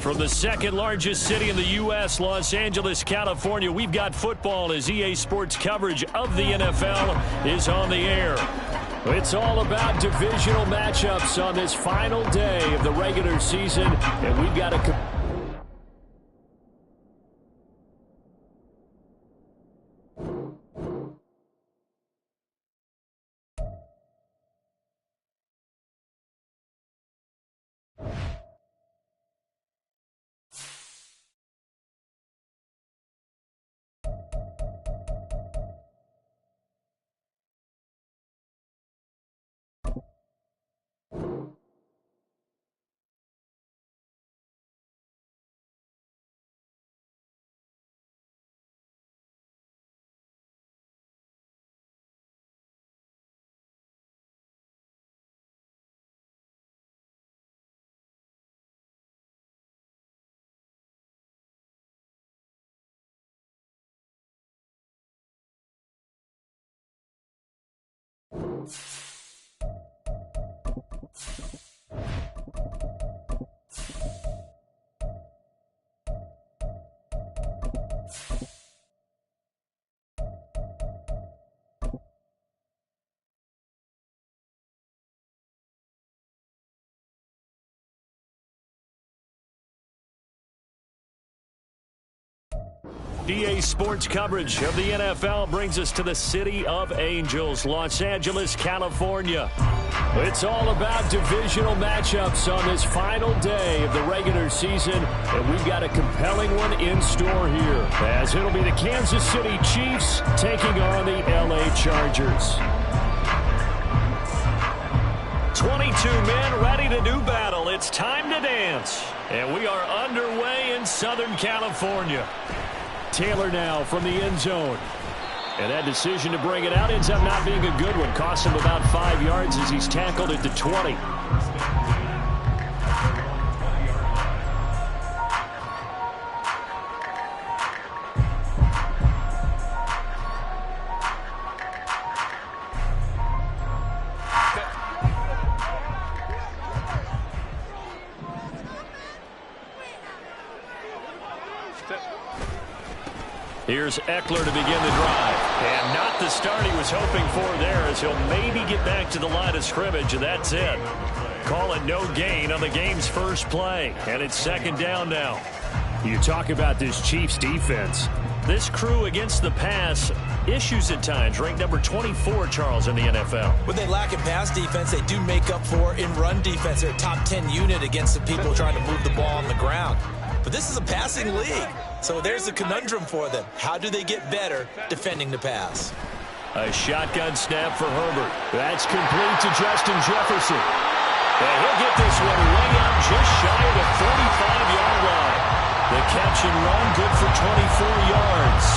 From the second largest city in the U.S., Los Angeles, California, we've got football as EA Sports coverage of the NFL is on the air. It's all about divisional matchups on this final day of the regular season, and we've got a... EA Sports coverage of the NFL brings us to the City of Angels, Los Angeles, California. It's all about divisional matchups on this final day of the regular season, and we've got a compelling one in store here, as it'll be the Kansas City Chiefs taking on the LA Chargers. 22 men ready to do battle. It's time to dance, and we are underway in Southern California. Taylor now from the end zone. And that decision to bring it out ends up not being a good one. Cost him about 5 yards as he's tackled at the 20. Here's Eckler to begin the drive. And not the start he was hoping for there, as he'll maybe get back to the line of scrimmage, and that's it. Call it no gain on the game's first play. And it's second down now. You talk about this Chiefs defense. This crew against the pass, issues at times, ranked number 24, Charles, in the NFL. When they lack in pass defense, they do make up for in run defense. They're a top 10 unit against the people trying to move the ball on the ground. But this is a passing league. So there's a conundrum for them. How do they get better defending the pass? A shotgun snap for Herbert. That's complete to Justin Jefferson. And he'll get this one way out just shy of the 45-yard line. The catch and run good for 24 yards.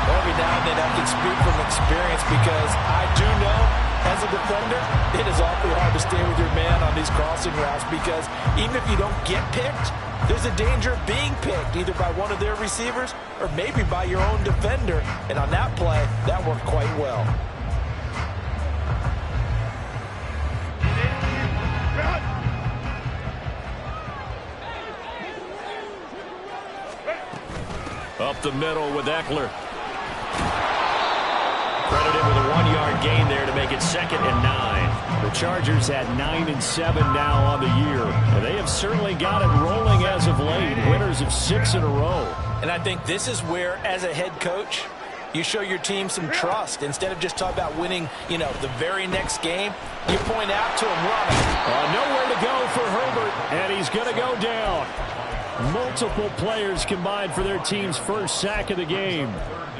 Every now and then I can speak from experience because I do know as a defender, it is awfully hard to stay with your man on these crossing routes because even if you don't get picked, there's a danger of being picked either by one of their receivers or maybe by your own defender. And on that play, that worked quite well. Up the middle with Eckler. Credited with a 1-yard gain there to make it 2nd and 9. The Chargers at 9-7 now on the year. And they have certainly got it rolling as of late. Winners of 6 in a row. And I think this is where, as a head coach, you show your team some trust. Instead of just talking about winning, the very next game, you point out to them, nowhere to go for Herbert, and he's going to go down. Multiple players combined for their team's first sack of the game.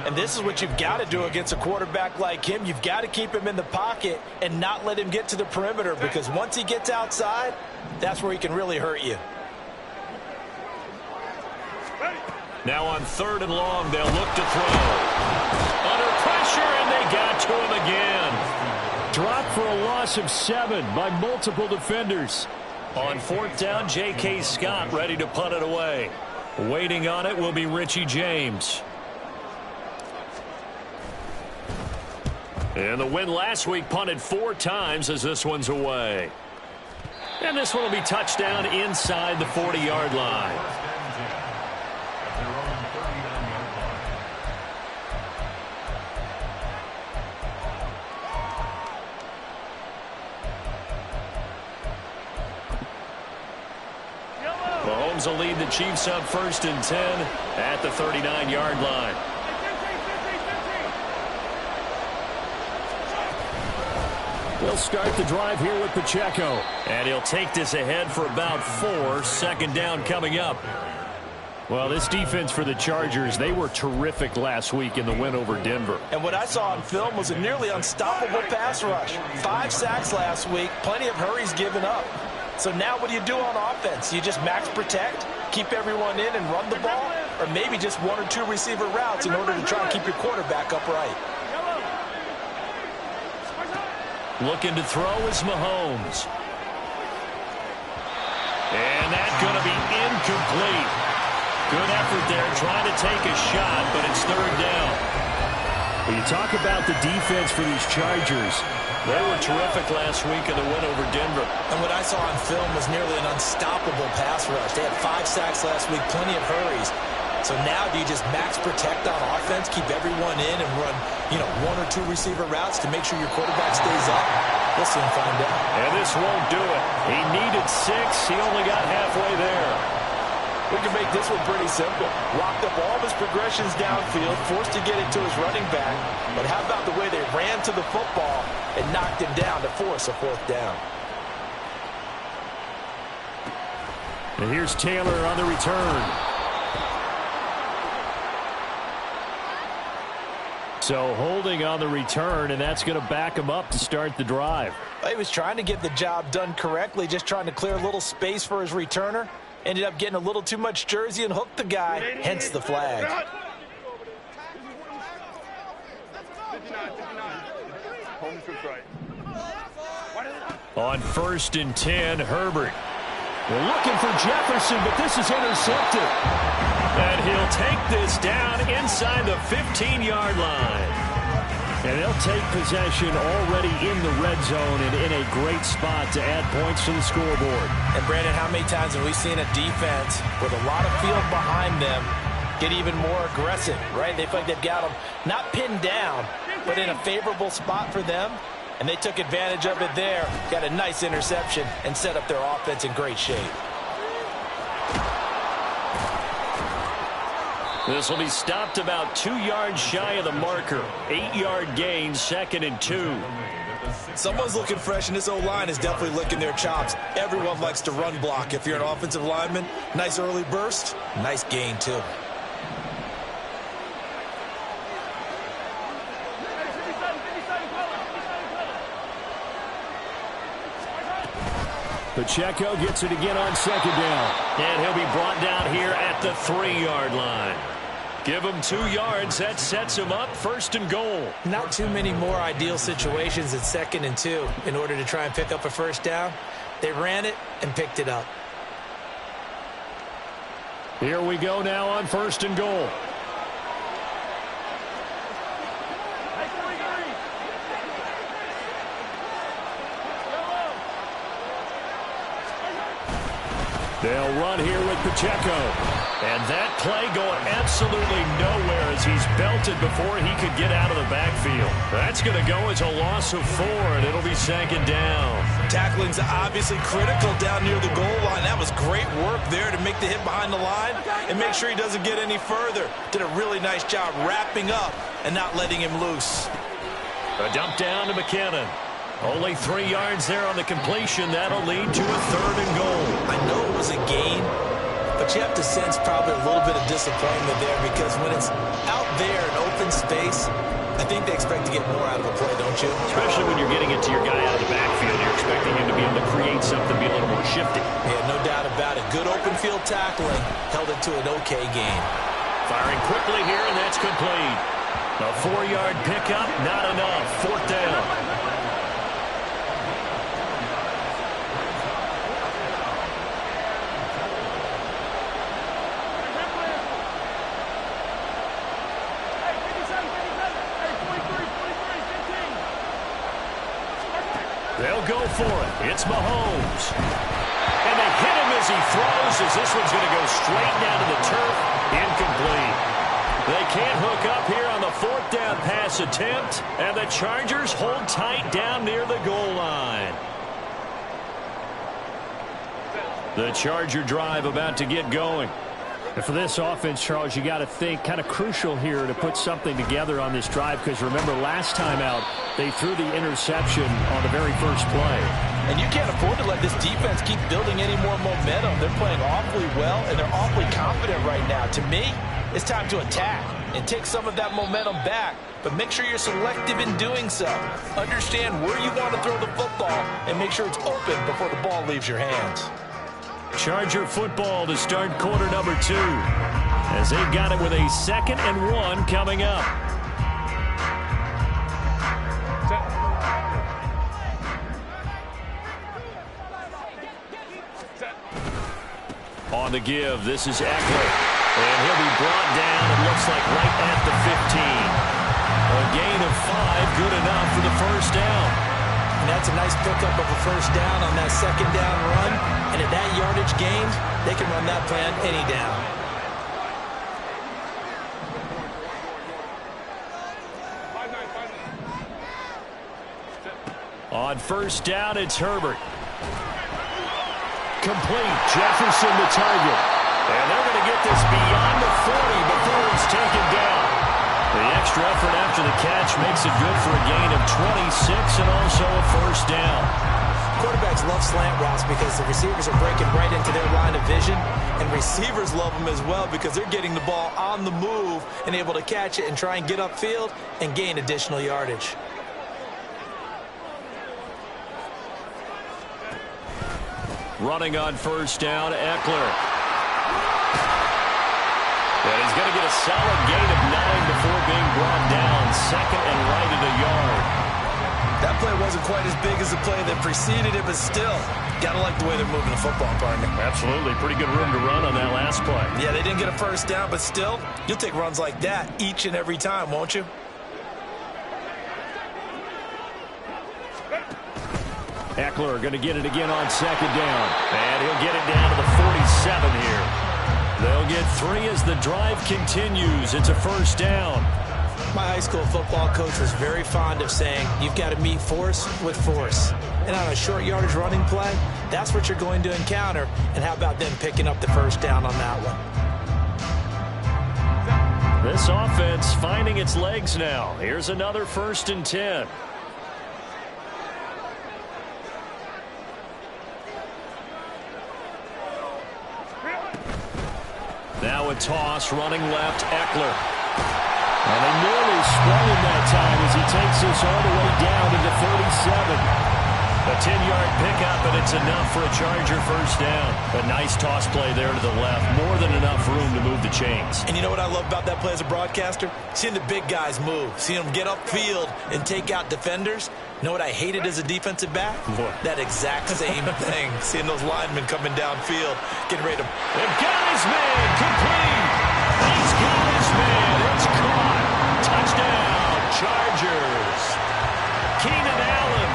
And this is what you've got to do against a quarterback like him. You've got to keep him in the pocket and not let him get to the perimeter, because once he gets outside, that's where he can really hurt you. Now on 3rd and long, they'll look to throw. Under pressure, and they got to him again. Dropped for a loss of 7 by multiple defenders. On 4th down, J.K. Scott ready to punt it away. Waiting on it will be Richie James. And the win last week punted 4 times as this one's away. And this one will be touchdown inside the 40-yard line. Mahomes will lead the Chiefs up 1st and 10 at the 39-yard line. They'll start the drive here with Pacheco. And he'll take this ahead for about 4. 2nd down coming up. Well, this defense for the Chargers, they were terrific last week in the win over Denver. And what I saw on film was a nearly unstoppable pass rush. 5 sacks last week, plenty of hurries given up. So now what do you do on offense? You just max protect, keep everyone in and run the ball, or maybe just 1 or 2 receiver routes in order to try and keep your quarterback upright. Looking to throw is Mahomes. And that's going to be incomplete. Good effort there, trying to take a shot, but it's 3rd down. When you talk about the defense for these Chargers, they were terrific last week in the win over Denver. And what I saw on film was nearly an unstoppable pass rush. They had 5 sacks last week, plenty of hurries. So now do you just max protect on offense, keep everyone in and run, 1 or 2 receiver routes to make sure your quarterback stays up? We'll soon find out. And this won't do it. He needed 6. He only got halfway there. We can make this one pretty simple. Locked up all of his progressions downfield, forced to get it to his running back. But how about the way they ran to the football and knocked him down to force a 4th down? And here's Taylor on the return. So holding on the return, and that's going to back him up to start the drive. He was trying to get the job done correctly, just trying to clear a little space for his returner. Ended up getting a little too much jersey and hooked the guy, hence the flag. On 1st and 10, Herbert. We're looking for Jefferson, but this is intercepted. And he'll take this down inside the 15-yard line. And they'll take possession already in the red zone and in a great spot to add points to the scoreboard. And, Brandon, how many times have we seen a defense with a lot of field behind them get even more aggressive, right? They feel like they've got them not pinned down, but in a favorable spot for them. And they took advantage of it there, got a nice interception, and set up their offense in great shape. This will be stopped about 2 yards shy of the marker. 8-yard gain, 2nd and 2. Someone's looking fresh, and this O-line is definitely licking their chops. Everyone likes to run block. If you're an offensive lineman, nice early burst, nice gain too. Pacheco gets it again on 2nd down. And he'll be brought down here at the 3-yard line. Give him 2 yards. That sets him up 1st and goal. Not too many more ideal situations than 2nd and 2 in order to try and pick up a 1st down. They ran it and picked it up. Here we go now on 1st and goal. They'll run here with Pacheco. And that play going absolutely nowhere as he's belted before he could get out of the backfield. That's going to go as a loss of 4, and it'll be 2nd down. Tackling's obviously critical down near the goal line. That was great work there to make the hit behind the line and make sure he doesn't get any further. Did a really nice job wrapping up and not letting him loose. A dump down to McKinnon. Only 3 yards there on the completion. That'll lead to a 3rd and goal. I know it was a gain, but you have to sense probably a little bit of disappointment there because when it's out there in open space, I think they expect to get more out of a play, don't you? Especially when you're getting it to your guy out of the backfield. You're expecting him to be able to create something, be a little more shifty. Yeah, no doubt about it. Good open field tackling held it to an okay gain. Firing quickly here, and that's complete. A 4-yard pickup, not enough. 4th down. They'll go for it. It's Mahomes. as he throws, as this one's going to go straight down to the turf. Incomplete. They can't hook up here on the 4th down pass attempt, and the Chargers hold tight down near the goal line. The Charger drive about to get going. And for this offense, Charles, you got to think kind of crucial here to put something together on this drive, because remember last time out they threw the interception on the very first play. And you can't afford to let this defense keep building any more momentum. They're playing awfully well, and they're awfully confident right now. To me, it's time to attack and take some of that momentum back, but make sure you're selective in doing so. Understand where you want to throw the football and make sure it's open before the ball leaves your hands. Charger football to start quarter number 2, as they've got it with a 2nd and 1 coming up. On the give, this is Eckler, and he'll be brought down, it looks like right at the 15. A gain of 5, good enough for the first down. And that's a nice pickup of a first down on that 2nd down run. And at that yardage gain, they can run that plan any down. On first down, it's Herbert. Complete. Jefferson the target. And they're going to get this beyond the 40 before it's taken down. The extra effort after the catch makes it good for a gain of 26 and also a first down. Quarterbacks love slant routes because the receivers are breaking right into their line of vision, and receivers love them as well because they're getting the ball on the move and able to catch it and try and get upfield and gain additional yardage. Running on first down, Eckler. And he's going to get a solid gain of 9 before being brought down. 2nd and right at a yard. That play wasn't quite as big as the play that preceded it, but still, got to like the way they're moving the football, partner. Absolutely. Pretty good room to run on that last play. Yeah, they didn't get a first down, but still, you'll take runs like that each and every time, won't you? Eckler going to get it again on 2nd down. And he'll get it down to the 47 here. They'll get 3 as the drive continues. It's a first down. My high school football coach was very fond of saying, you've got to meet force with force. And on a short yardage running play, that's what you're going to encounter. And how about them picking up the first down on that one? This offense finding its legs now. Here's another 1st and 10. Now a toss, running left, Eckler. And they nearly sprung him that time as he takes this all the way down to the 37. A 10-yard pickup, and it's enough for a Charger first down. A nice toss play there to the left. More than enough room to move the chains. And you know what I love about that play as a broadcaster? Seeing the big guys move. Seeing them get upfield and take out defenders. You know what I hated as a defensive back? What? That exact same thing. Seeing those linemen coming downfield, getting ready to... They've got his man, complete. He's got his man. It's caught. Touchdown, Chargers. Keenan Allen,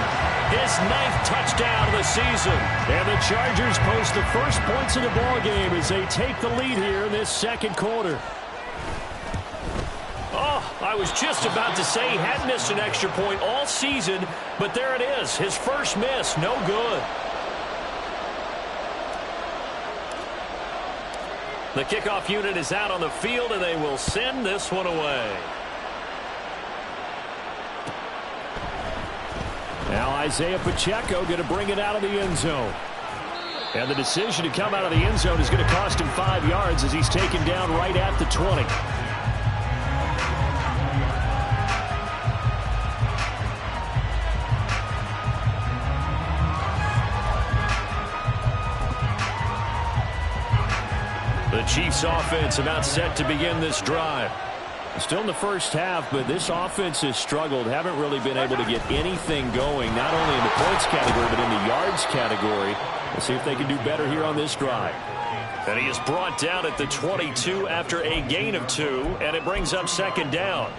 his 9th touchdown of the season. And the Chargers post the first points of the ball game as they take the lead here in this 2nd quarter. Oh, I was just about to say he hadn't missed an extra point all season, but there it is. His first miss, no good. The kickoff unit is out on the field, and they will send this one away. Now Isaiah Pacheco going to bring it out of the end zone. And the decision to come out of the end zone is going to cost him 5 yards as he's taken down right at the 20. The Chiefs offense about set to begin this drive. Still in the first half, but this offense has struggled. Haven't really been able to get anything going, not only in the points category, but in the yards category. We'll see if they can do better here on this drive. And he is brought down at the 22 after a gain of 2, and it brings up 2nd down.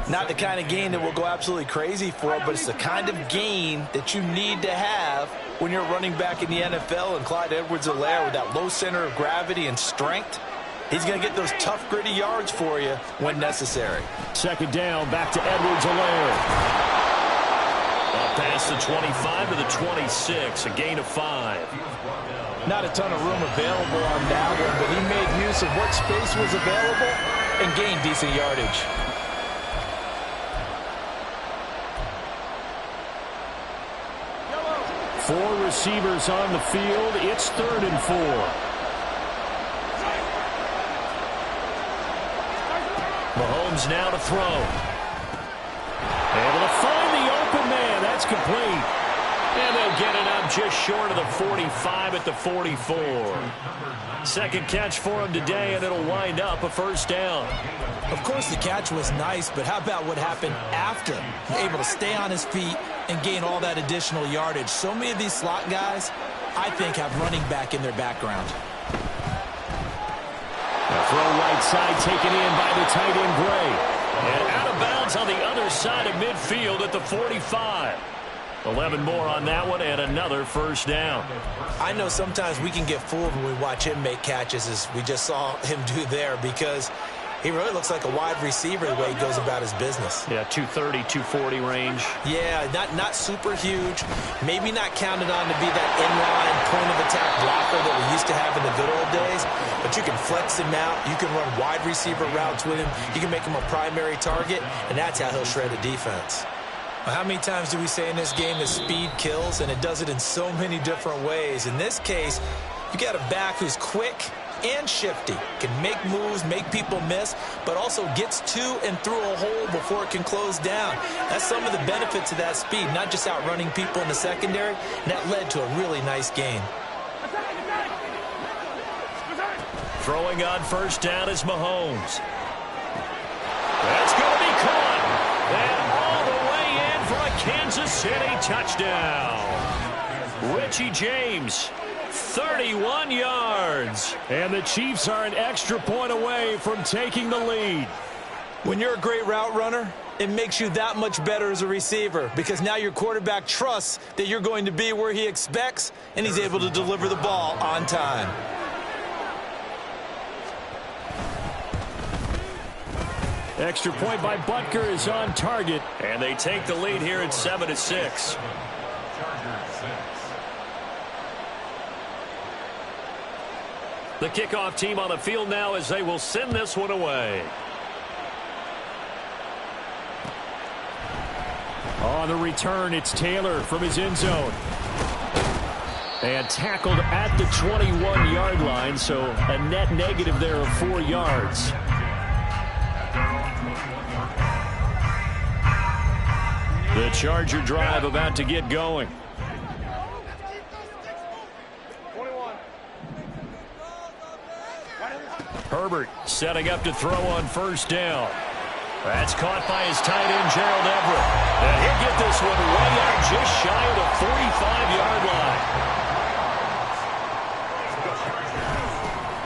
Not the kind of gain that will go absolutely crazy for, but it's the kind of gain that you need to have when you're running back in the NFL. And Clyde Edwards-Helaire, with that low center of gravity and strength, he's going to get those tough, gritty yards for you when necessary. Second down, back to Edwards-Helaire. Past the 25 to the 26, a gain of 5. Not a ton of room available on that one, but he made use of what space was available and gained decent yardage. Four receivers on the field. It's 3rd and 4. Mahomes now to throw. Able to find the open man. That's complete. And they'll get it up just short of the 45 at the 44. Second catch for him today, and it'll wind up a first down. Of course, the catch was nice, but how about what happened after? Able to stay on his feet and gain all that additional yardage. So many of these slot guys, I think, have running back in their background. A throw right side taken in by the tight end Gray. And out of bounds on the other side of midfield at the 45. 11 more on that one, and another first down. I know sometimes we can get fooled when we watch him make catches, as we just saw him do there, because he really looks like a wide receiver the way he goes about his business. Yeah, 230, 240 range. Yeah, not super huge. Maybe not counted on to be that inline point-of-attack blocker that we used to have in the good old days. But you can flex him out. You can run wide receiver routes with him. You can make him a primary target, and that's how he'll shred a defense. How many times do we say in this game that speed kills, and it does it in so many different ways? In this case, you got a back who's quick and shifty, can make moves, make people miss, but also gets to and through a hole before it can close down. That's some of the benefits of that speed, not just outrunning people in the secondary, and that led to a really nice gain. Throwing on first down is Mahomes. That's going to be caught. And all the way in for a Kansas City touchdown. Richie James, 31 yards. And the Chiefs are an extra point away from taking the lead. When you're a great route runner, it makes you that much better as a receiver, because now your quarterback trusts that you're going to be where he expects, and he's able to deliver the ball on time. Extra point by Butker is on target. And they take the lead here at 7-6. The kickoff team on the field now as they will send this one away. On the return, it's Taylor from his end zone. And tackled at the 21-yard line, so a net negative there of 4 yards. The Charger drive about to get going. Herbert setting up to throw on first down. That's caught by his tight end, Gerald Everett. And he'll get this one way out just shy of the 45-yard line.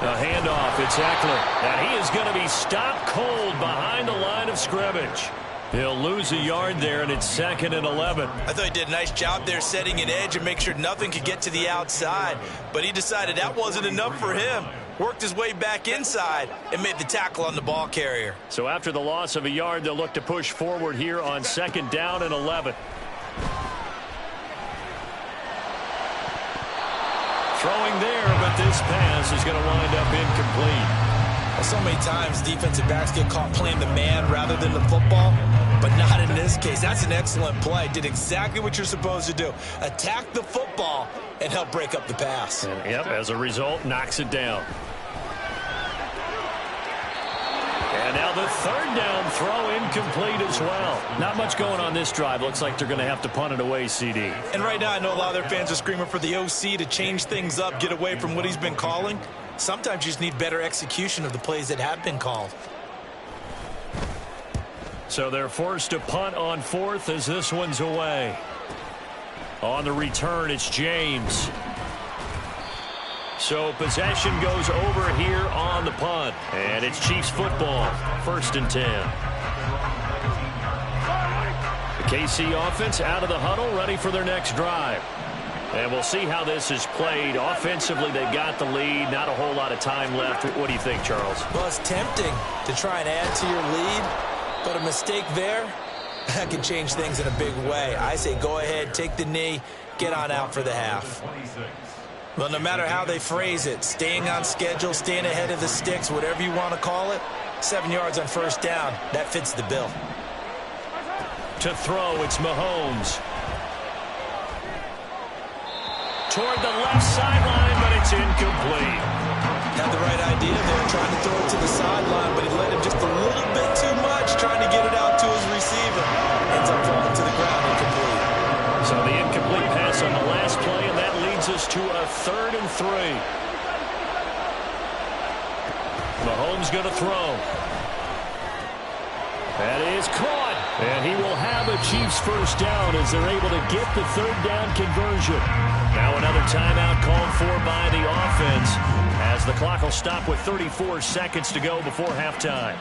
A handoff, it's Eckler. And he is going to be stopped cold behind the line of scrimmage. He'll lose a yard there, and it's 2nd and 11. I thought he did a nice job there setting an edge and make sure nothing could get to the outside. But he decided that wasn't enough for him. Worked his way back inside and made the tackle on the ball carrier. So after the loss of a yard, they'll look to push forward here on 2nd down and 11. Throwing there, but this pass is going to wind up incomplete. Well, so many times defensive backs get caught playing the man rather than the football, but not in this case. That's an excellent play. Did exactly what you're supposed to do. Attack the football and help break up the pass. And, yep, as a result, knocks it down. And now the 3rd down throw incomplete as well. Not much going on this drive. Looks like they're going to have to punt it away, CD. And right now I know a lot of their fans are screaming for the OC to change things up, get away from what he's been calling. Sometimes you just need better execution of the plays that have been called. So they're forced to punt on 4th as this one's away. On the return, it's James. So possession goes over here on the punt. And it's Chiefs football, 1st and 10. KC offense out of the huddle, ready for their next drive. And we'll see how this is played. Offensively, they've got the lead. Not a whole lot of time left. What do you think, Charles? Well, it's tempting to try and add to your lead, but a mistake there, that can change things in a big way. I say go ahead, take the knee, get on out for the half. Well, no matter how they phrase it, staying on schedule, staying ahead of the sticks, whatever you want to call it, 7 yards on first down, that fits the bill. To throw, it's Mahomes. Toward the left sideline, but it's incomplete. Had the right idea there, trying to throw it to the sideline, but he led him just a little bit too much, trying to get it out to his receiver. Ends up falling to the ground, incomplete. So the incomplete pass on the last play, and that leads us to a 3rd and 3. Mahomes going to throw. That is caught. And he will have a Chiefs first down as they're able to get the 3rd down conversion. Now another timeout called for by the offense as the clock will stop with 34 seconds to go before halftime.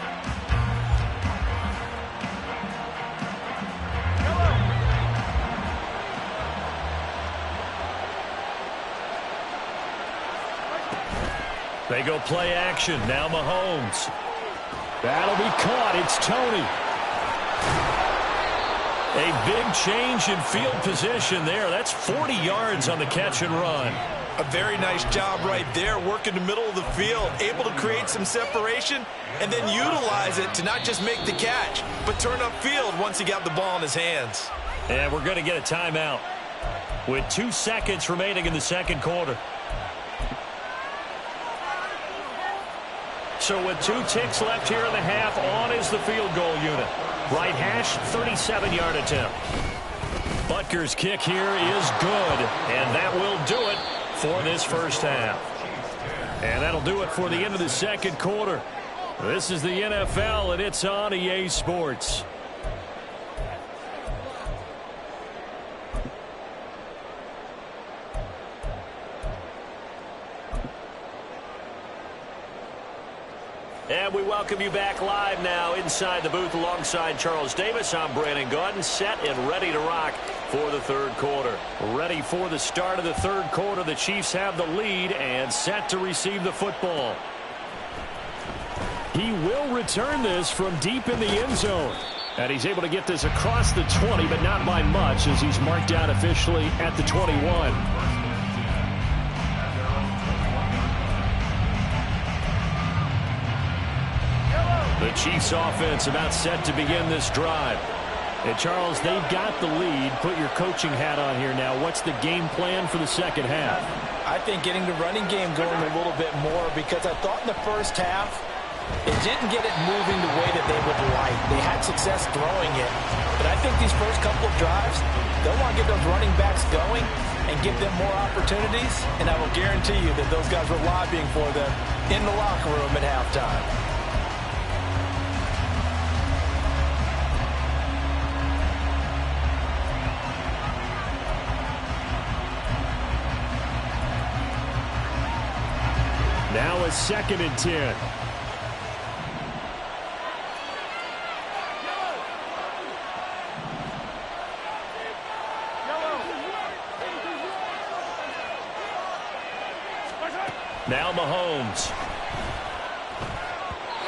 They go play action. Now Mahomes. That'll be caught. It's Tony. A big change in field position there. That's 40 yards on the catch and run. A very nice job right there, working the middle of the field, able to create some separation, and then utilize it to not just make the catch, but turn upfield once he got the ball in his hands. And we're going to get a timeout with 2 seconds remaining in the second quarter. So with 2 ticks left here in the half, on is the field goal unit. Right hash, 37-yard attempt. Butker's kick here is good, and that will do it for this first half. And that'll do it for the end of the second quarter. This is the NFL, and it's on EA Sports. And we welcome you back live now inside the booth alongside Charles Davis. I'm Brandon Gaudin, set and ready to rock for the third quarter. Ready for the start of the third quarter. The Chiefs have the lead and set to receive the football. He will return this from deep in the end zone. And he's able to get this across the 20, but not by much as he's marked down officially at the 21. The Chiefs offense about set to begin this drive. And Charles, they've got the lead. Put your coaching hat on here now. What's the game plan for the second half? I think getting the running game going a little bit more, because I thought in the first half it didn't get it moving the way that they would like. They had success throwing it. But I think these first couple of drives, they'll want to get those running backs going and give them more opportunities. And I will guarantee you that those guys were lobbying for them in the locker room at halftime. Now a 2nd and 10. Now Mahomes.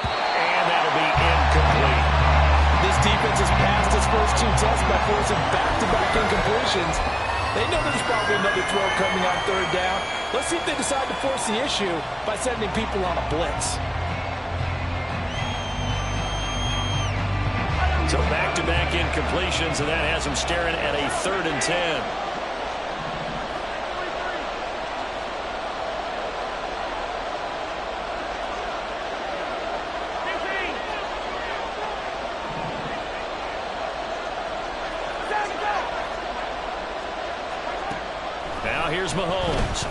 And that'll be incomplete. This defense has passed its first 2 tests by forcing back-to-back incompletions. They know there's probably another throw coming on 3rd down. Let's see if they decide to force the issue by sending people on a blitz. So back-to-back incompletions, and that has them staring at a 3rd and 10. Now here's Mahomes.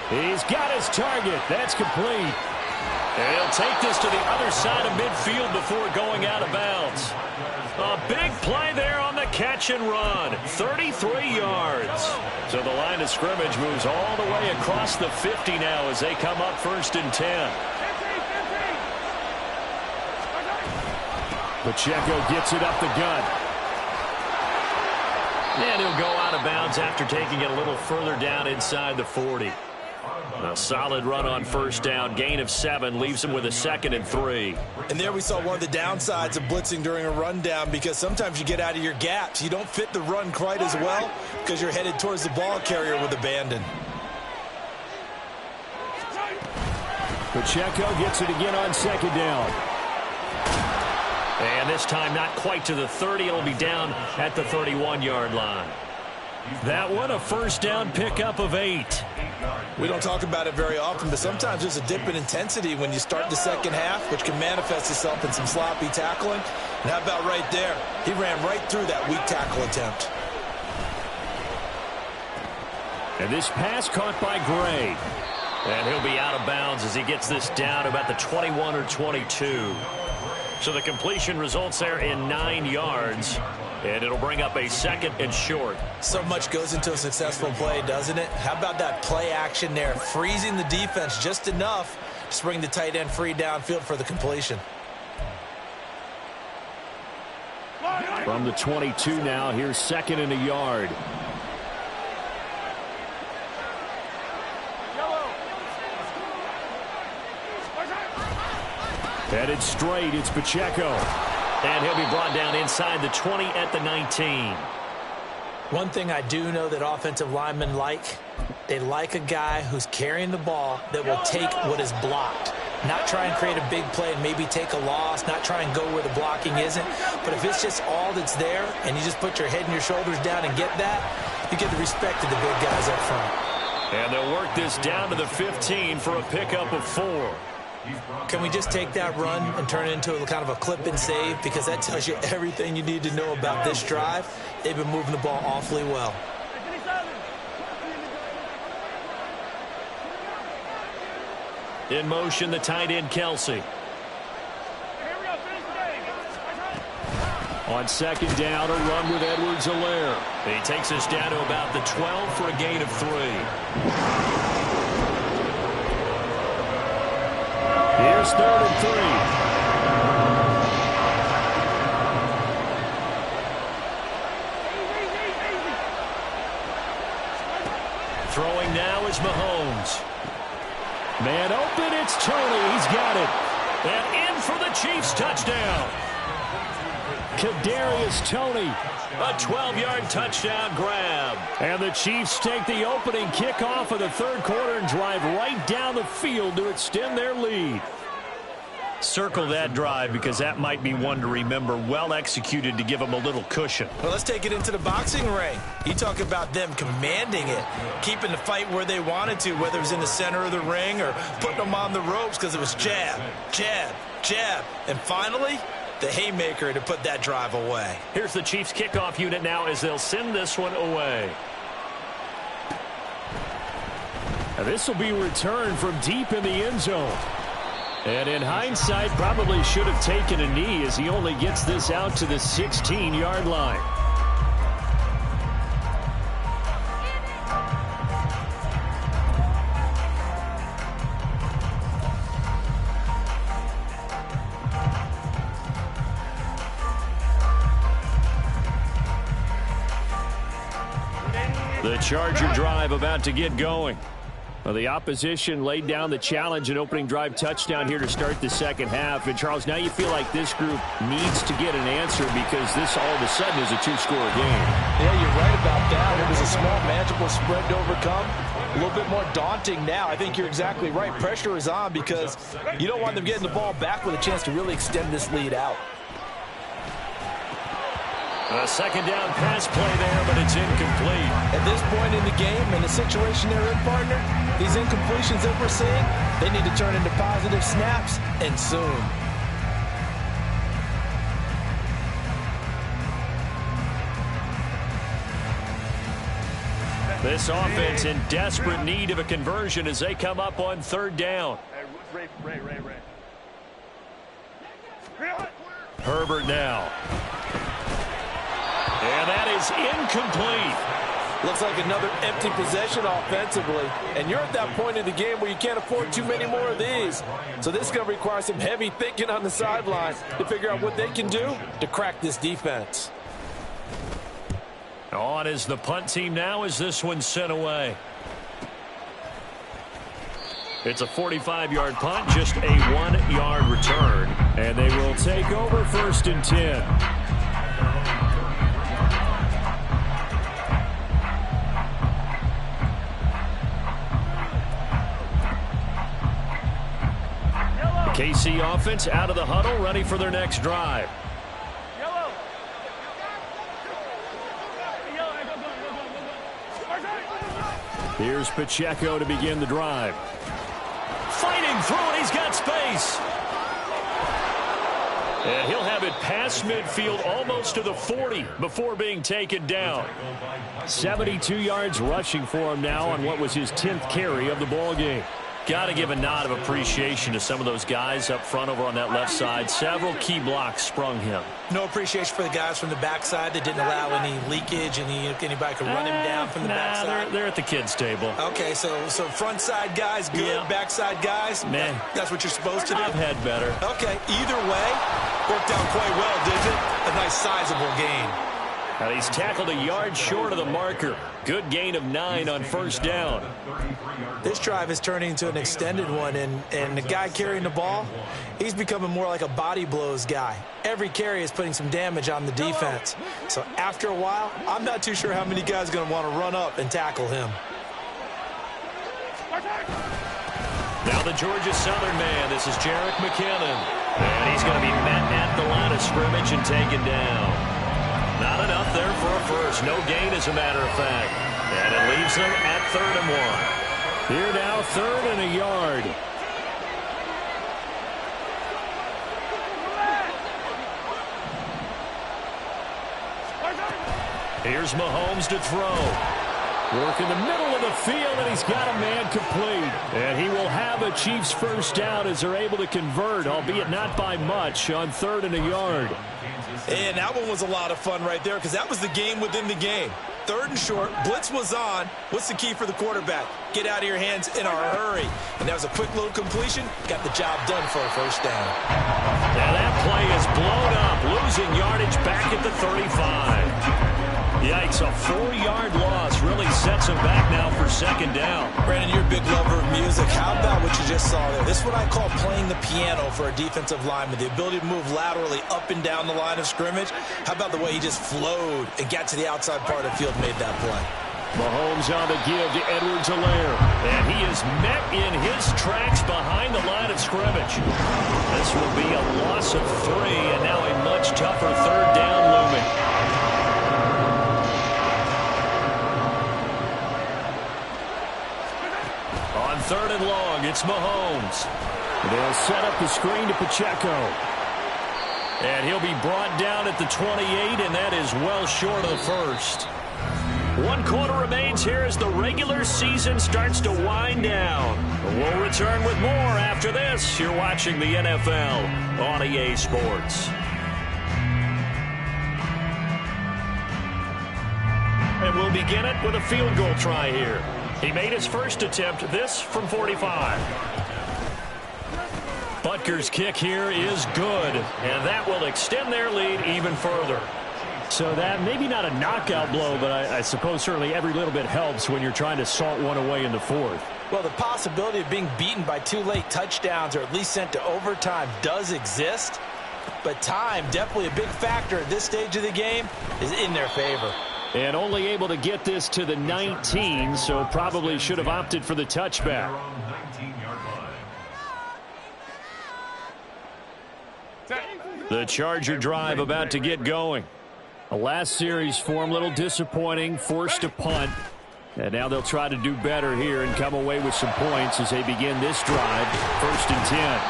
He's got his target. That's complete. And he'll take this to the other side of midfield before going out of bounds. A big play there on the catch and run. 33 yards. So the line of scrimmage moves all the way across the 50 now as they come up 1st and 10. Pacheco gets it up the gut. And he'll go out of bounds after taking it a little further down inside the 40. A solid run on first down. Gain of 7 leaves him with a 2nd and 3. And there we saw one of the downsides of blitzing during a rundown, because sometimes you get out of your gaps. You don't fit the run quite as well because you're headed towards the ball carrier with abandon. Pacheco gets it again on 2nd down. And this time not quite to the 30. It'll be down at the 31-yard line. That one a first down pickup of 8. We don't talk about it very often, but sometimes there's a dip in intensity when you start the second half, which can manifest itself in some sloppy tackling. And how about right there? He ran right through that weak tackle attempt. And this pass caught by Gray. And he'll be out of bounds as he gets this down about the 21 or 22. So the completion results there in 9 yards. And it'll bring up a 2nd and short. So much goes into a successful play, doesn't it? How about that play action there? Freezing the defense just enough to bring the tight end free downfield for the completion. From the 22 now, here's 2nd and a yard. Headed straight, it's Pacheco. And he'll be brought down inside the 20 at the 19. One thing I do know that offensive linemen like, they like a guy who's carrying the ball that will take what is blocked. Not try and create a big play and maybe take a loss, not try and go where the blocking isn't. But if it's just all that's there and you just put your head and your shoulders down and get that, you get the respect of the big guys up front. And they'll work this down to the 15 for a pickup of 4. Can we just take that run and turn it into a kind of a clip and save? Because that tells you everything you need to know about this drive. They've been moving the ball awfully well. In motion, the tight end, Kelsey. On 2nd down, a run with Edwards-Helaire. He takes us down to about the 12 for a gain of 3. Here's 3rd and 3. Throwing now is Mahomes. Man open, it's Toney. He's got it. And in for the Chiefs touchdown. Kadarius Toney. A 12-yard touchdown grab. And the Chiefs take the opening kickoff of the 3rd quarter and drive right down the field to extend their lead. Circle that drive because that might be one to remember. Well executed to give them a little cushion. Well, let's take it into the boxing ring. You talk about them commanding it, keeping the fight where they wanted to, whether it was in the center of the ring or putting them on the ropes because it was jab, jab, jab. And finally, the haymaker to put that drive away. Here's the Chiefs kickoff unit now as they'll send this one away. And this will be returned from deep in the end zone. And in hindsight, probably should have taken a knee as he only gets this out to the 16-yard line. The Charger drive about to get going. Well, the opposition laid down the challenge, an opening drive touchdown here to start the second half. And, Charles, now you feel like this group needs to get an answer because this all of a sudden is a two-score game. Yeah, you're right about that. It was a small, manageable spread to overcome. A little bit more daunting now. I think you're exactly right. Pressure is on because you don't want them getting the ball back with a chance to really extend this lead out. A second down pass play there, but it's incomplete. At this point in the game, in the situation they're in, partner, these incompletions that we're seeing, they need to turn into positive snaps, and soon. This offense in desperate need of a conversion as they come up on 3rd down. Herbert now. And that is incomplete. Looks like another empty possession offensively. And you're at that point in the game where you can't afford too many more of these. So this is going to require some heavy thinking on the sideline to figure out what they can do to crack this defense. On is the punt team now as this one's sent away. It's a 45-yard punt, just a 1-yard return. And they will take over 1st and 10. KC offense out of the huddle, ready for their next drive. Here's Pacheco to begin the drive. Fighting through it, he's got space. And he'll have it past midfield almost to the 40 before being taken down. 72 yards rushing for him now on what was his 10th carry of the ball game. Got to give a nod of appreciation to some of those guys up front over on that left side. Several key blocks sprung him. No appreciation for the guys from the backside that didn't allow any leakage, and anybody could run him down from the backside. They're at the kids' table. Okay, so front side guys good, yeah. Backside guys, man, that's what you're supposed to do. I've had better. Okay, either way, worked out quite well, didn't it? A nice sizable gain. And he's tackled a yard short of the marker. Good gain of 9 on 1st down. This drive is turning into an extended one, and the guy carrying the ball, he's becoming more like a body blows guy. Every carry is putting some damage on the defense. So after a while, I'm not too sure how many guys are going to want to run up and tackle him. Now the Georgia Southern man. This is Jerick McKinnon. And he's going to be met at the line of scrimmage and taken down. Not enough there for a first. No gain, as a matter of fact. And it leaves them at 3rd and 1. Here now, 3rd and a yard. Here's Mahomes to throw. Work in the middle of the field, and he's got a man complete. And he will have a Chiefs first down as they're able to convert, albeit not by much, on 3rd and a yard. And that one was a lot of fun right there because that was the game within the game. 3rd and short, blitz was on. What's the key for the quarterback? Get out of your hands in a hurry. And that was a quick little completion. Got the job done for a first down. Now that play is blown up, losing yardage back at the 35. Yikes, a 4-yard loss really sets him back now for 2nd down. Brandon, you're a big lover of music. How about what you just saw there? This is what I call playing the piano for a defensive lineman. The ability to move laterally up and down the line of scrimmage. How about the way he just flowed and got to the outside part of the field and made that play? Mahomes on the give to Edwards-Helaire. And he is met in his tracks behind the line of scrimmage. This will be a loss of 3, and now a much tougher 3rd down looming. On 3rd and long, it's Mahomes. They'll set up the screen to Pacheco. And he'll be brought down at the 28, and that is well short of the first. 1 quarter remains here as the regular season starts to wind down. We'll return with more after this. You're watching the NFL on EA Sports. And we'll begin it with a field goal try here. He made his first attempt, this from 45. Butker's kick here is good, and that will extend their lead even further. So that maybe not a knockout blow, but I suppose certainly every little bit helps when you're trying to salt one away in the 4th. Well, the possibility of being beaten by 2 late touchdowns or at least sent to overtime does exist, but time, definitely a big factor at this stage of the game, is in their favor. And only able to get this to the 19, so probably should have opted for the touchback. The Charger drive about to get going. The last series form, a little disappointing, forced a punt. And now they'll try to do better here and come away with some points as they begin this drive, 1st and 10.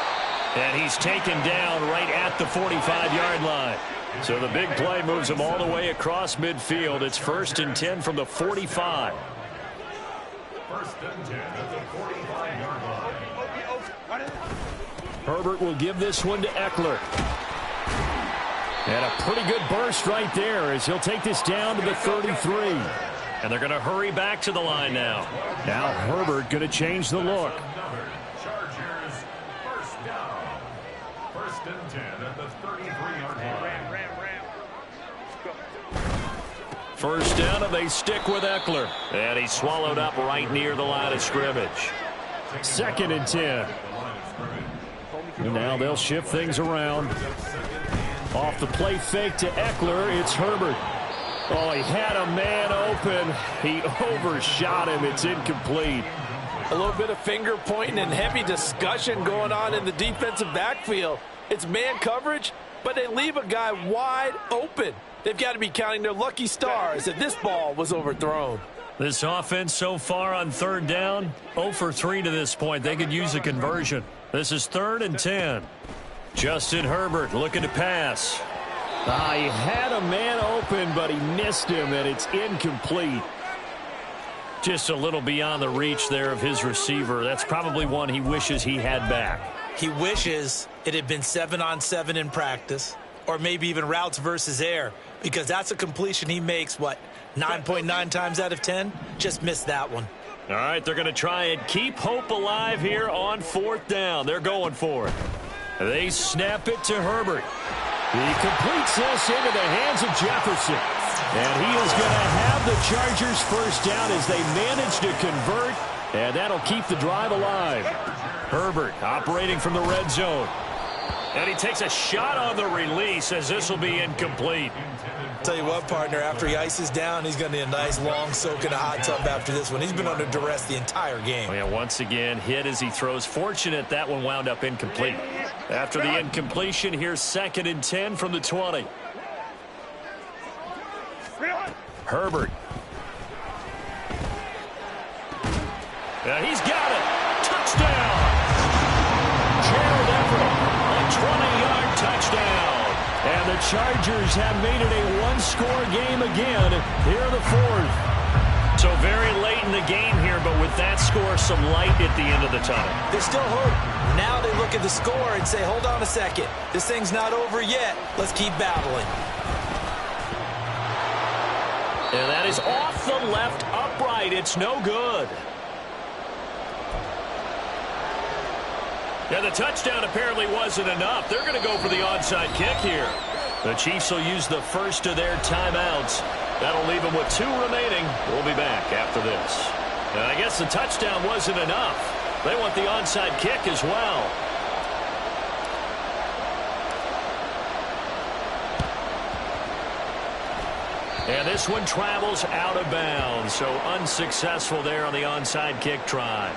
And he's taken down right at the 45-yard line. So the big play moves him all the way across midfield. It's 1st and 10 from the 45. 1st and 10 at the 45-yard line. Herbert will give this one to Eckler. And a pretty good burst right there as he'll take this down to the 33. And they're going to hurry back to the line now. Now Herbert going to change the look. Chargers, first down. First and 10 at the 33-yard line. First down, and they stick with Eckler. And he's swallowed up right near the line of scrimmage. Second and 10. And now they'll shift things around. Off the play fake to Eckler, it's Herbert. Oh, he had a man open. He overshot him. It's incomplete. A little bit of finger pointing and heavy discussion going on in the defensive backfield. It's man coverage, but they leave a guy wide open. They've got to be counting their lucky stars that this ball was overthrown. This offense so far on third down, 0 for 3 to this point. They could use a conversion. This is 3rd and 10. Justin Herbert looking to pass. He had a man open, but he missed him, and it's incomplete. Just a little beyond the reach there of his receiver. That's probably one he wishes he had back. He wishes it had been 7-on-7 in practice, or maybe even routes versus air, because that's a completion he makes, 9.9 times out of 10? Just missed that one. All right, they're going to try and keep hope alive here on 4th down. They're going for it. They snap it to Herbert. He completes this into the hands of Jefferson. And he is going to have the Chargers first down as they manage to convert. And that'll keep the drive alive. Herbert operating from the red zone. And he takes a shot on the release as this will be incomplete. Tell you what, partner, after he ices down, he's going to need a nice long soak in a hot tub after this one. He's been under duress the entire game. Oh, yeah, once again, hit as he throws. Fortunate that one wound up incomplete. After the incompletion, here's 2nd and 10 from the 20. Herbert. Yeah, he's got it. Touchdown. Gerald Everett, a 20-yard touchdown. And the Chargers have made it a one-score game again here in the 4th. So very late in the game here, but with that score, some light at the end of the tunnel. There's still hope. Now they look at the score and say, hold on a second. This thing's not over yet. Let's keep battling. And that is off the left upright. It's no good. Yeah, the touchdown apparently wasn't enough. They're going to go for the onside kick here. The Chiefs will use the first of their timeouts. That'll leave them with 2 remaining. We'll be back after this. And I guess the touchdown wasn't enough. They want the onside kick as well. And this one travels out of bounds, so unsuccessful there on the onside kick try.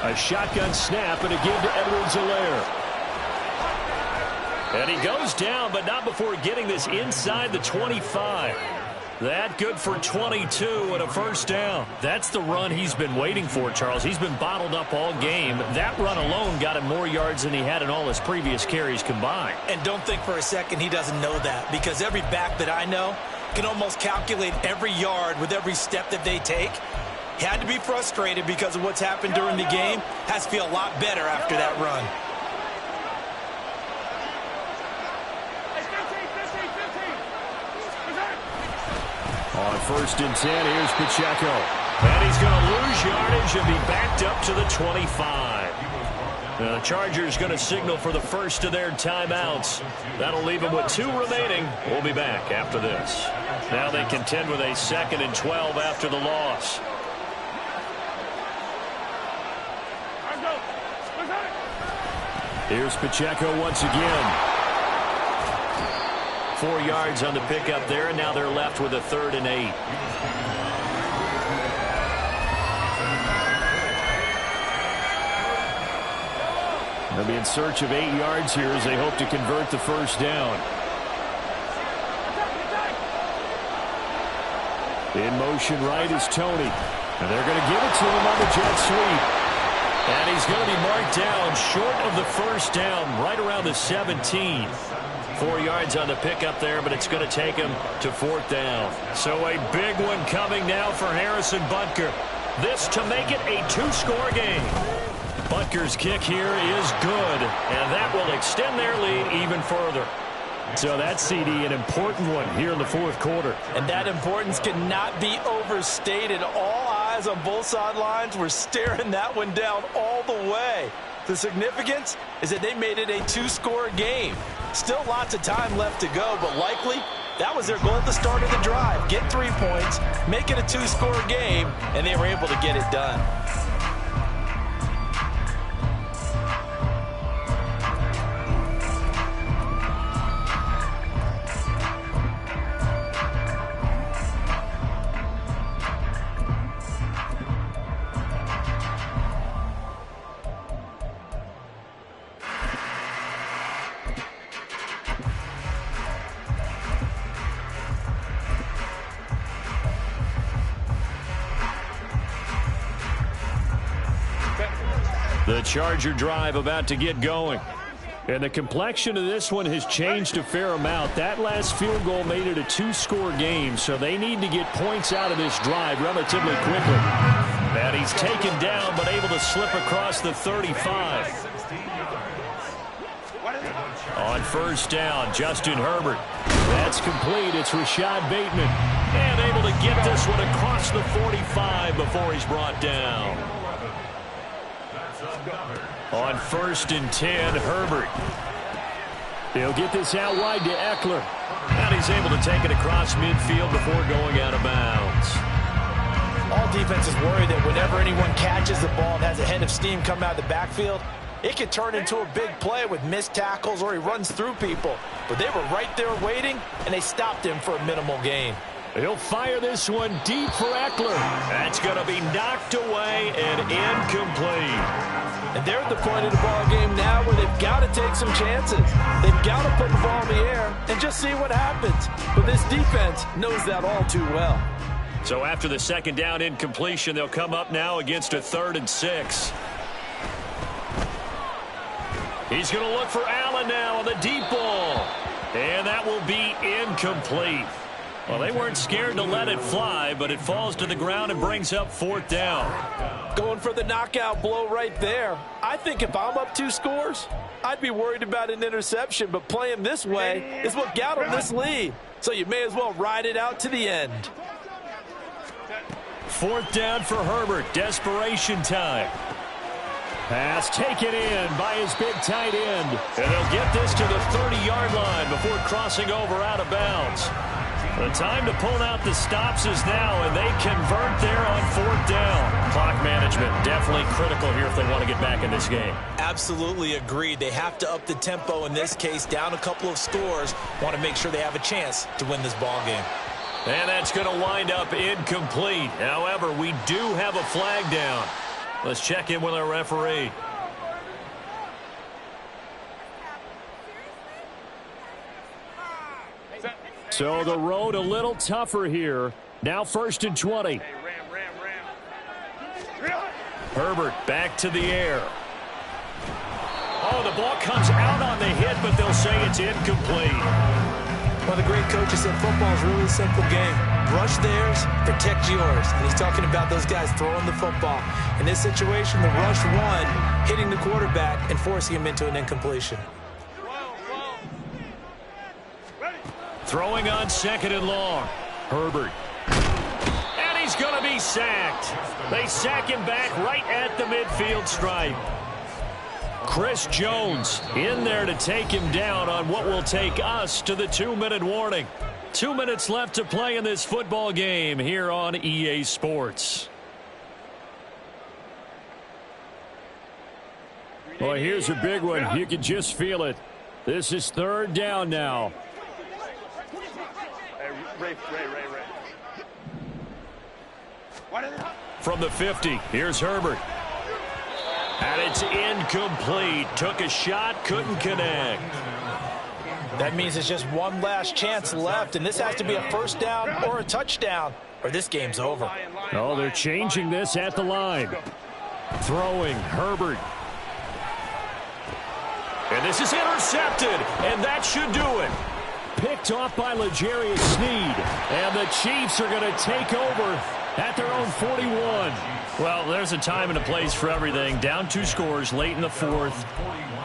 A shotgun snap and a give to Edwards-Helaire. And he goes down, but not before getting this inside the 25. That good for 22 and a first down. That's the run he's been waiting for, Charles. He's been bottled up all game. That run alone got him more yards than he had in all his previous carries combined. And don't think for a second he doesn't know that, because every back that I know can almost calculate every yard with every step that they take. He had to be frustrated because of what's happened during the game. Has to feel a lot better after that run. On 1st and 10, here's Pacheco. And he's going to lose yardage and be backed up to the 25. Now the Chargers going to signal for the first of their timeouts. That'll leave them with 2 remaining. We'll be back after this. Now they contend with a 2nd and 12 after the loss. Here's Pacheco once again. 4 yards on the pickup there, and now they're left with a 3rd and 8. They'll be in search of 8 yards here as they hope to convert the first down. In motion right is Tony. And they're going to give it to him on the jet sweep. And he's going to be marked down short of the first down, right around the 17. 4 yards on the pickup there, but it's going to take him to 4th down. So a big one coming now for Harrison Butker. This to make it a two-score game. Butker's kick here is good, and that will extend their lead even further. So that's, CD, an important one here in the fourth quarter. And that importance cannot be overstated. All eyes on both sidelines were staring that one down all the way. The significance is that they made it a two-score game. Still lots of time left to go, but likely that was their goal at the start of the drive. Get 3 points, make it a two-score game, and they were able to get it done. The Charger drive about to get going. And the complexion of this one has changed a fair amount. That last field goal made it a two-score game, so they need to get points out of this drive relatively quickly. And he's taken down, but able to slip across the 35. On first down, Justin Herbert. That's complete. It's Rashad Bateman. And able to get this one across the 45 before he's brought down. On first and 10, Herbert. He'll get this out wide to Eckler. And he's able to take it across midfield before going out of bounds. All defenses worry that whenever anyone catches the ball and has a head of steam come out of the backfield, it can turn into a big play with missed tackles or he runs through people. But they were right there waiting, and they stopped him for a minimal gain. He'll fire this one deep for Eckler. That's going to be knocked away and incomplete. And they're at the point of the ball game now where they've got to take some chances. They've got to put the ball in the air and just see what happens. But this defense knows that all too well. So after the second down incompletion, they'll come up now against a 3rd and 6. He's going to look for Allen now on the deep ball. And that will be incomplete. Well, they weren't scared to let it fly, but it falls to the ground and brings up 4th down. Going for the knockout blow right there. I think if I'm up 2 scores, I'd be worried about an interception, but playing this way is what got them this lead. So you may as well ride it out to the end. 4th down for Herbert. Desperation time. Pass taken in by his big tight end. And they'll get this to the 30-yard line before crossing over out of bounds. The time to pull out the stops is now, and they convert there on 4th down. Clock management definitely critical here if they want to get back in this game. Absolutely agreed. They have to up the tempo in this case, down a couple of scores. Want to make sure they have a chance to win this ball game. And that's going to wind up incomplete. However, we do have a flag down. Let's check in with our referee. So the road a little tougher here. Now 1st and 20. Herbert back to the air. Oh, the ball comes out on the hit, but they'll say it's incomplete. Well, the great coach has said football is a really simple game. Rush theirs, protect yours. And he's talking about those guys throwing the football. In this situation, the rush won, hitting the quarterback and forcing him into an incompletion. Throwing on 2nd and long. Herbert. And he's going to be sacked. They sack him back right at the midfield stripe. Chris Jones in there to take him down on what will take us to the 2-minute warning. 2 minutes left to play in this football game here on EA Sports. Well, here's a big one. You can just feel it. This is 3rd down now. Ray. From the 50, here's Herbert. And it's incomplete. Took a shot, couldn't connect. That means it's just one last chance left, and this has to be a 1st down or a touchdown, or this game's over. Oh, they're changing this at the line. Throwing, Herbert. And this is intercepted, and that should do it. Picked off by L'Jarius Sneed. And the Chiefs are going to take over at their own 41. Well, there's a time and a place for everything. Down 2 scores late in the fourth.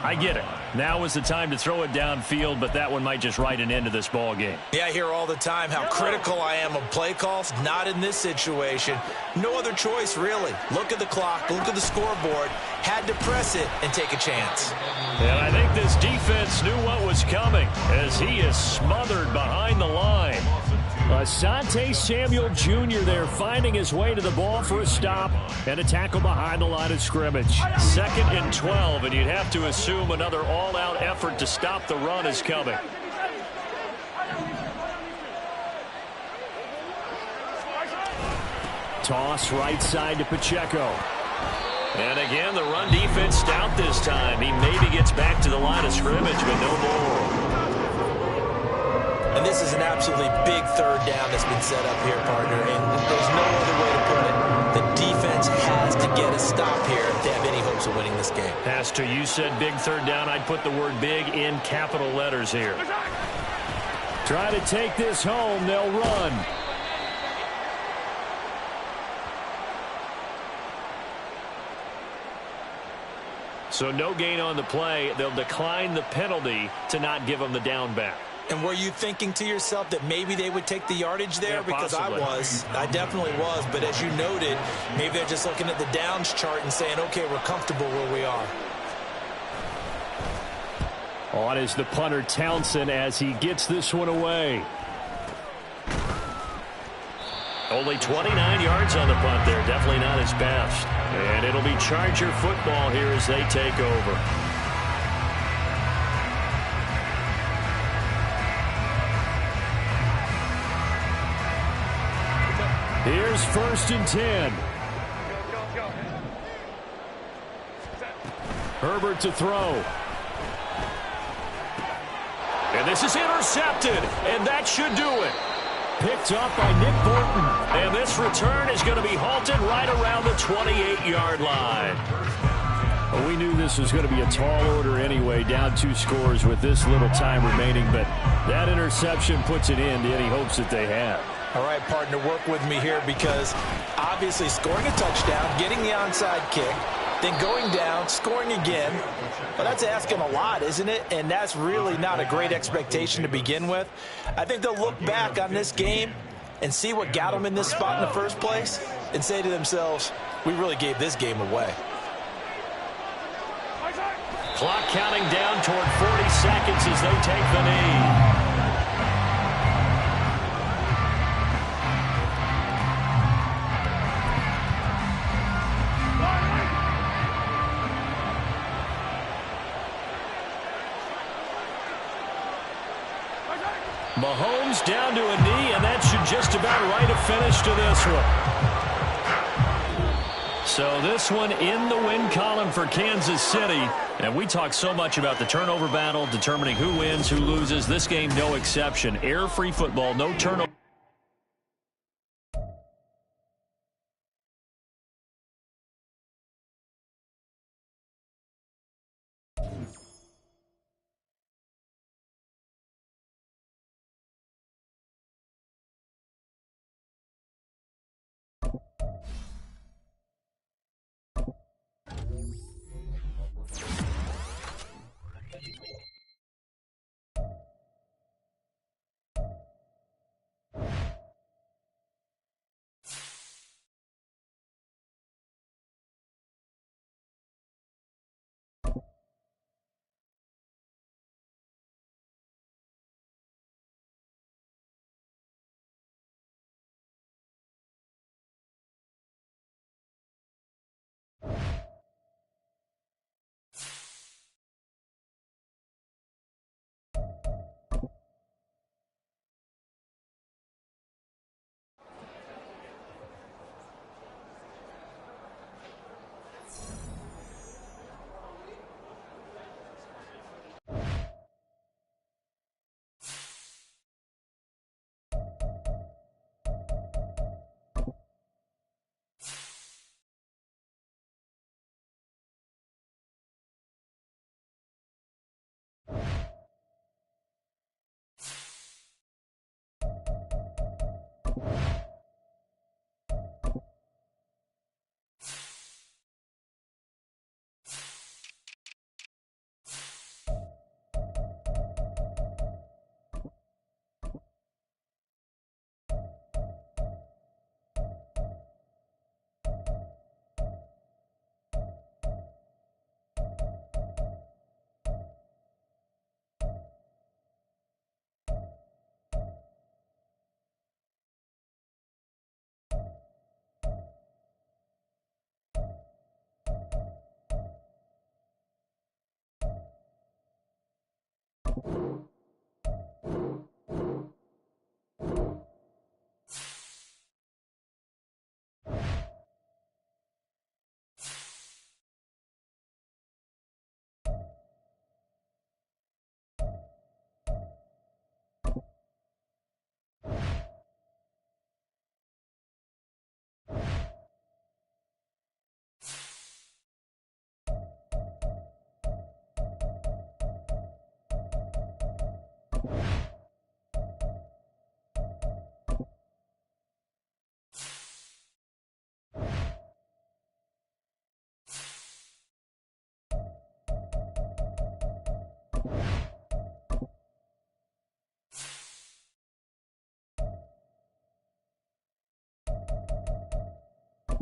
I get it. Now is the time to throw it downfield, but that one might just write an end to this ball game. Yeah, I hear all the time how critical I am of play calls. Not in this situation. No other choice, really. Look at the clock. Look at the scoreboard. Had to press it and take a chance. And I think this defense knew what was coming as he is smothered behind the line. Asante Samuel Jr. there finding his way to the ball for a stop and a tackle behind the line of scrimmage. 2nd and 12, and you'd have to assume another all-out effort to stop the run is coming. Toss right side to Pacheco. And again, the run defense stout this time. He maybe gets back to the line of scrimmage, but no more. And this is an absolutely big 3rd down that's been set up here, partner. And there's no other way to put it. The defense has to get a stop here if they have any hopes of winning this game. Has to. You said big 3rd down. I'd put the word big in capital letters here. Try to take this home. They'll run. So no gain on the play. They'll decline the penalty to not give them the down back. And were you thinking to yourself that maybe they would take the yardage there? Yeah, because possibly. I definitely was. But as you noted, maybe they're just looking at the downs chart and saying, okay, we're comfortable where we are. On is the punter Townsend as he gets this one away. Only 29 yards on the punt there. Definitely not his best. And it'll be Charger football here as they take over. Here's 1st and 10. Herbert to throw. And this is intercepted, and that should do it. Picked up by Nick Bolton. And this return is going to be halted right around the 28-yard line. Well, we knew this was going to be a tall order anyway, down 2 scores with this little time remaining, but that interception puts an end to any hopes that they had. All right, partner, work with me here because obviously scoring a touchdown, getting the onside kick, then going down, scoring again. Well, that's asking a lot, isn't it? And that's really not a great expectation to begin with. I think they'll look back on this game and see what got them in this spot in the first place and say to themselves, we really gave this game away. Clock counting down toward 40 seconds as they take the knee. Mahomes down to a knee, and that should just about write a finish to this one. So this one in the win column for Kansas City. And we talk so much about the turnover battle, determining who wins, who loses. This game, no exception. Air-free football, no turnover.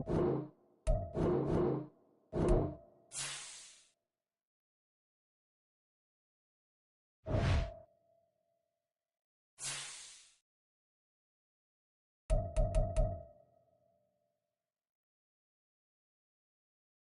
Bye.